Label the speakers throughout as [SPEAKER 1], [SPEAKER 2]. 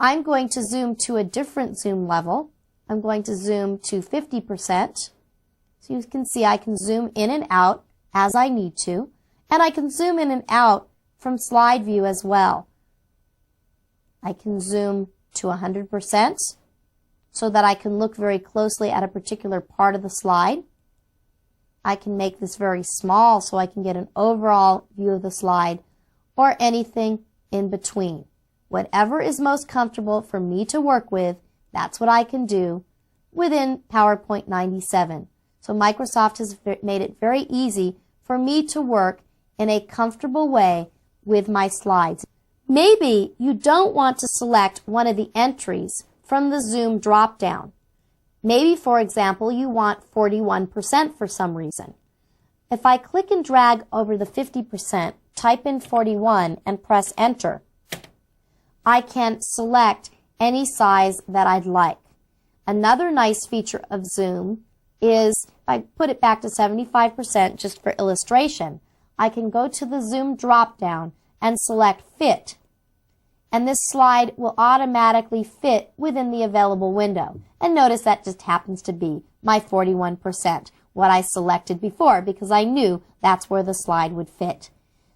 [SPEAKER 1] I'm going to zoom to a different zoom level. I'm going to zoom to 50%. So you can see I can zoom in and out as I need to, and I can zoom in and out from slide view as well. I can zoom to 100% so that I can look very closely at a particular part of the slide. I can make this very small so I can get an overall view of the slide, or anything in between. Whatever is most comfortable for me to work with, that's what I can do within PowerPoint 97. So Microsoft has made it very easy for me to work in a comfortable way with my slides. Maybe you don't want to select one of the entries from the Zoom drop-down. Maybe, for example, you want 41% for some reason. If I click and drag over the 50%, type in 41 and press Enter, I can select any size that I'd like. Another nice feature of Zoom is, if I put it back to 75% just for illustration, I can go to the Zoom drop-down and select Fit. And this slide will automatically fit within the available window. And notice that just happens to be my 41%, what I selected before, because I knew that's where the slide would fit.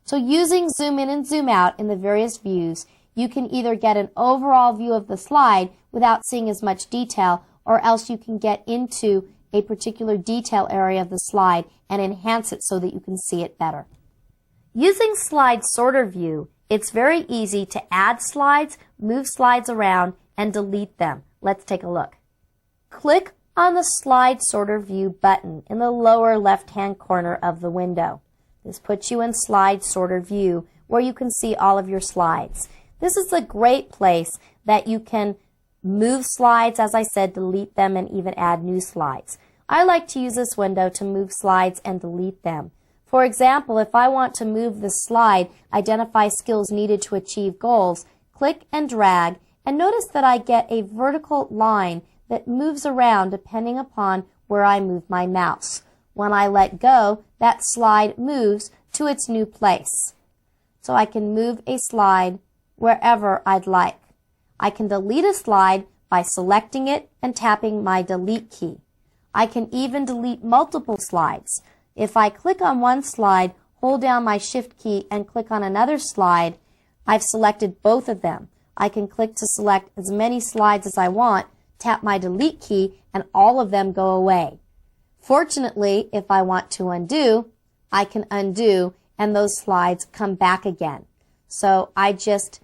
[SPEAKER 1] So using zoom in and zoom out in the various views, you can either get an overall view of the slide without seeing as much detail, or else you can get into a particular detail area of the slide and enhance it so that you can see it better. Using Slide Sorter View, it's very easy to add slides, move slides around, and delete them. Let's take a look. Click on the Slide Sorter View button in the lower left-hand corner of the window. This puts you in Slide Sorter View, where you can see all of your slides. This is a great place that you can move slides, as I said, delete them, and even add new slides. I like to use this window to move slides and delete them. For example, if I want to move the slide, Identify Skills Needed to Achieve Goals, click and drag, and notice that I get a vertical line that moves around depending upon where I move my mouse. When I let go, that slide moves to its new place. So I can move a slide wherever I'd like. I can delete a slide by selecting it and tapping my Delete key. I can even delete multiple slides. If I click on one slide, hold down my Shift key, and click on another slide, I've selected both of them. I can click to select as many slides as I want, tap my Delete key, and all of them go away. Fortunately, if I want to undo, I can undo, and those slides come back again. So I just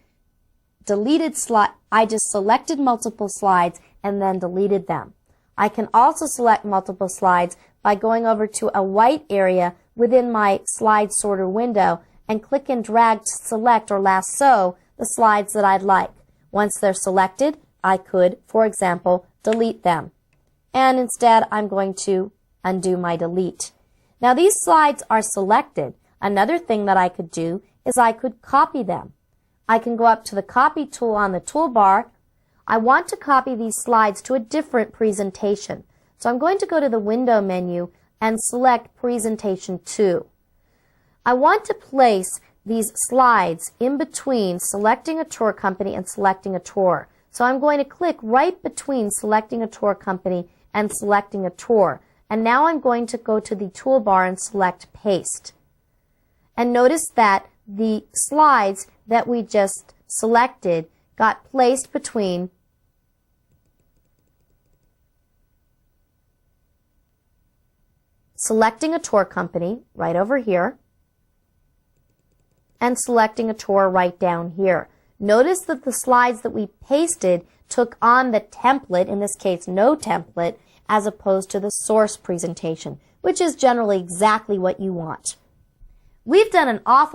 [SPEAKER 1] selected multiple slides and then deleted them. I can also select multiple slides by going over to a white area within my slide sorter window and click and drag to select or lasso the slides that I'd like. Once they're selected, I could, for example, delete them. And instead, I'm going to undo my delete. Now these slides are selected. Another thing that I could do is I could copy them. I can go up to the Copy tool on the toolbar. I want to copy these slides to a different presentation. So I'm going to go to the Window menu and select Presentation 2. I want to place these slides in between selecting a tour company and selecting a tour. So I'm going to click right between selecting a tour company and selecting a tour. And now I'm going to go to the toolbar and select Paste. And notice that the slides that we just selected got placed between selecting a tour company right over here and selecting a tour right down here. Notice that the slides that we pasted took on the template, in this case no template, as opposed to the source presentation, which is generally exactly what you want. We've done an awful